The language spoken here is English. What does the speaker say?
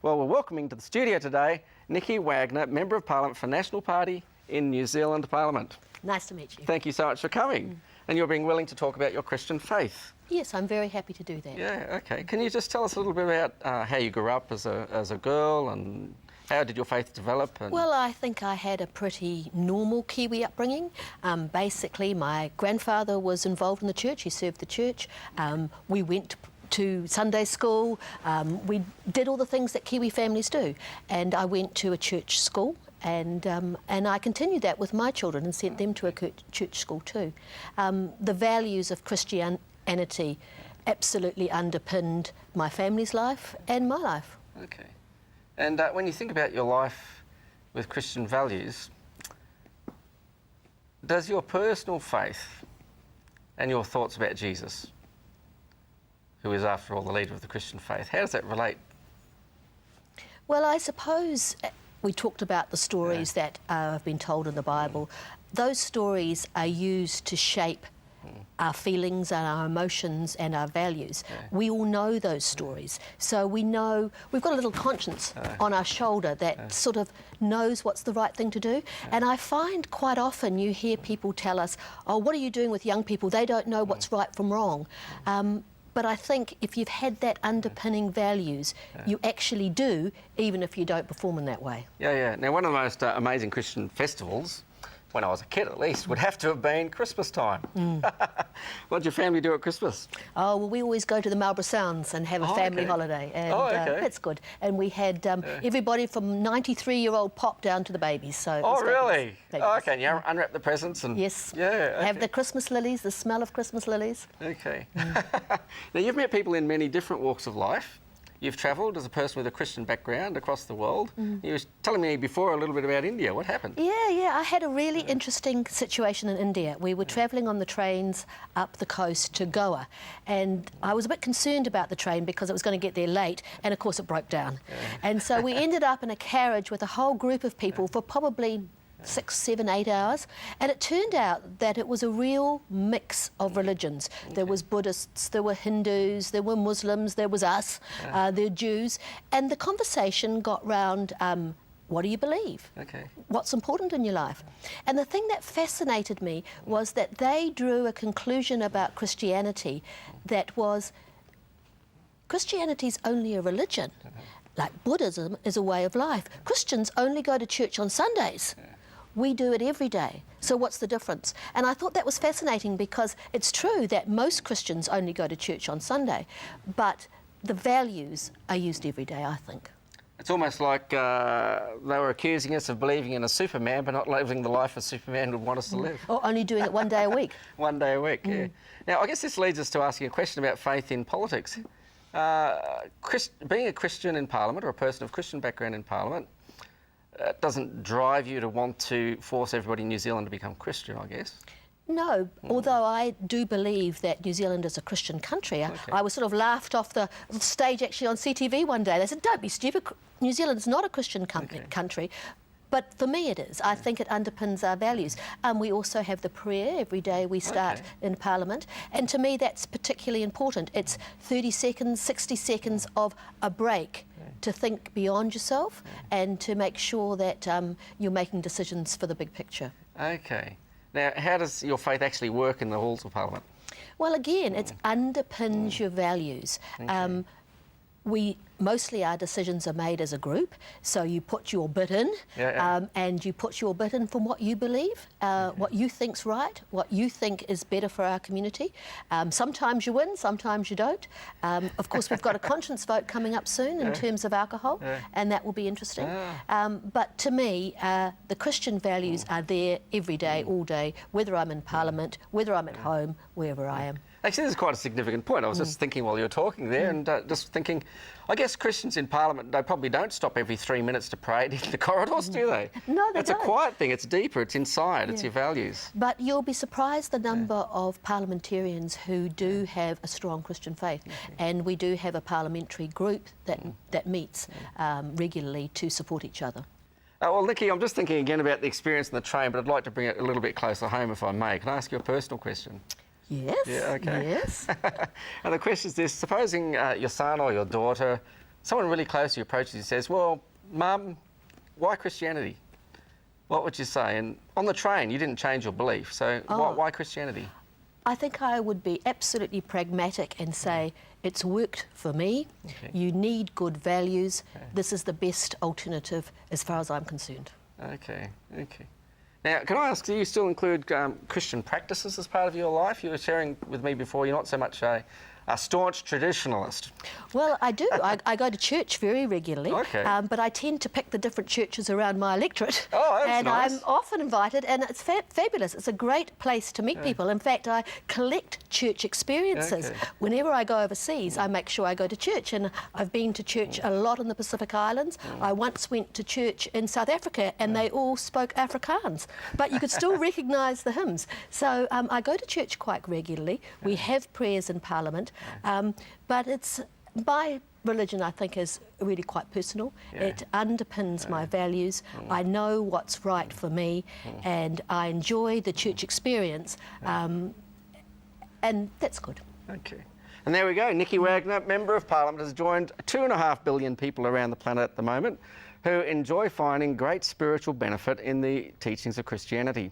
Well, we're welcoming to the studio today Nicky Wagner, Member of Parliament for National Party in New Zealand Parliament. Nice to meet you. Thank you so much for coming. And you're being willing to talk about your Christian faith. Yes, I'm very happy to do that. Yeah, okay. Can you just tell us a little bit about how you grew up as a girl and how did your faith develop? Well, I think I had a pretty normal Kiwi upbringing. Basically, my grandfather was involved in the church. He served the church. We went to Sunday school. We did all the things that Kiwi families do. And I went to a church school. And I continued that with my children and sent them to a church school too. The values of Christianity absolutely underpinned my family's life and my life. Okay. And when you think about your life with Christian values, does your personal faith and your thoughts about Jesus, who is after all the leader of the Christian faith, how does that relate? Well, I suppose we talked about the stories that have been told in the Bible. Those stories are used to shape our feelings and our emotions and our values. We all know those stories. So we know, we've got a little conscience on our shoulder that sort of knows what's the right thing to do. And I find quite often you hear people tell us, oh, what are you doing with young people? They don't know what's right from wrong. But I think if you've had that underpinning values, you actually do, even if you don't perform in that way. Yeah. Now, one of the most amazing Christian festivals, when I was a kid at least, would have to have been Christmas time. What did your family do at Christmas? Oh, well, we always go to the Marlborough Sounds and have a family holiday. And that's good. And we had everybody from 93-year-old pop down to the babies. So really? Oh, okay, and you unwrap the presents and... Yes. Yeah, okay. Have the Christmas lilies, the smell of Christmas lilies. Okay. Now, you've met people in many different walks of life. You've travelled as a person with a Christian background across the world. You were telling me before a little bit about India. What happened? Yeah. I had a really interesting situation in India. We were travelling on the trains up the coast to Goa, and I was a bit concerned about the train because it was going to get there late, and of course it broke down. And so we ended up in a carriage with a whole group of people for probably 6, 7, 8 hours, and it turned out that it was a real mix of religions. There was Buddhists, there were Hindus, there were Muslims, there was us, there were Jews, and the conversation got round, what do you believe? What's important in your life? And the thing that fascinated me was that they drew a conclusion about Christianity that was, Christianity's only a religion. Like Buddhism is a way of life. Christians only go to church on Sundays. We do it every day. So what's the difference? And I thought that was fascinating because it's true that most Christians only go to church on Sunday, but the values are used every day, I think. It's almost like they were accusing us of believing in a Superman, but not living the life a Superman would want us to live. Or only doing it one day a week. One day a week, yeah. Now, I guess this leads us to asking a question about faith in politics. Being a Christian in Parliament, or a person of Christian background in Parliament, doesn't drive you to want to force everybody in New Zealand to become Christian, I guess. No, although I do believe that New Zealand is a Christian country. I was sort of laughed off the stage actually on CTV one day. They said, don't be stupid, New Zealand is not a Christian country. But for me it is. I think it underpins our values. We also have the prayer every day we start in Parliament. And to me that's particularly important. It's 30 seconds, 60 seconds of a break to think beyond yourself and to make sure that you're making decisions for the big picture. Okay. Now, how does your faith actually work in the halls of Parliament? Well, again, it underpins your values. Mostly our decisions are made as a group, so you put your bit in, and you put your bit in from what you believe, what you think's right, what you think is better for our community. Sometimes you win, sometimes you don't. Of course, we've got a conscience vote coming up soon in terms of alcohol, and that will be interesting. But to me, the Christian values are there every day, all day, whether I'm in Parliament, whether I'm at home, wherever I am. Actually, this is quite a significant point. I was just thinking while you were talking there and just thinking, I guess Christians in Parliament, they probably don't stop every 3 minutes to pray in the corridors, do they? No, they don't. It's a quiet thing. It's deeper. It's inside. It's your values. But you'll be surprised the number of parliamentarians who do have a strong Christian faith. And we do have a parliamentary group that meets regularly to support each other. Well, Nicky, I'm just thinking again about the experience in the train, but I'd like to bring it a little bit closer home, if I may. Can I ask you a personal question? Yes. Yeah, okay. Yes. And the question is this: supposing your son or your daughter someone really close to you approaches you and says, well, Mum, why Christianity? What would you say? And on the train, you didn't change your belief, so why Christianity? I think I would be absolutely pragmatic and say, it's worked for me. Okay. You need good values. Okay. This is the best alternative as far as I'm concerned. Okay, okay. Now, can I ask, do you still include Christian practices as part of your life? You were sharing with me before you're not so much a staunch traditionalist. Well, I do. I go to church very regularly, okay. But I tend to pick the different churches around my electorate. Oh, that's and nice. I'm often invited, and it's fabulous. It's a great place to meet people. In fact, I collect church experiences. Okay. Whenever I go overseas, I make sure I go to church, and I've been to church a lot in the Pacific Islands. I once went to church in South Africa, and they all spoke Afrikaans, but you could still recognise the hymns. So I go to church quite regularly. We have prayers in Parliament. But it's my religion, I think, is really quite personal. Yeah. It underpins my values. I know what's right for me, and I enjoy the church experience, and that's good. Okay. And there we go. Nicky Wagner, Member of Parliament, has joined 2.5 billion people around the planet at the moment who enjoy finding great spiritual benefit in the teachings of Christianity.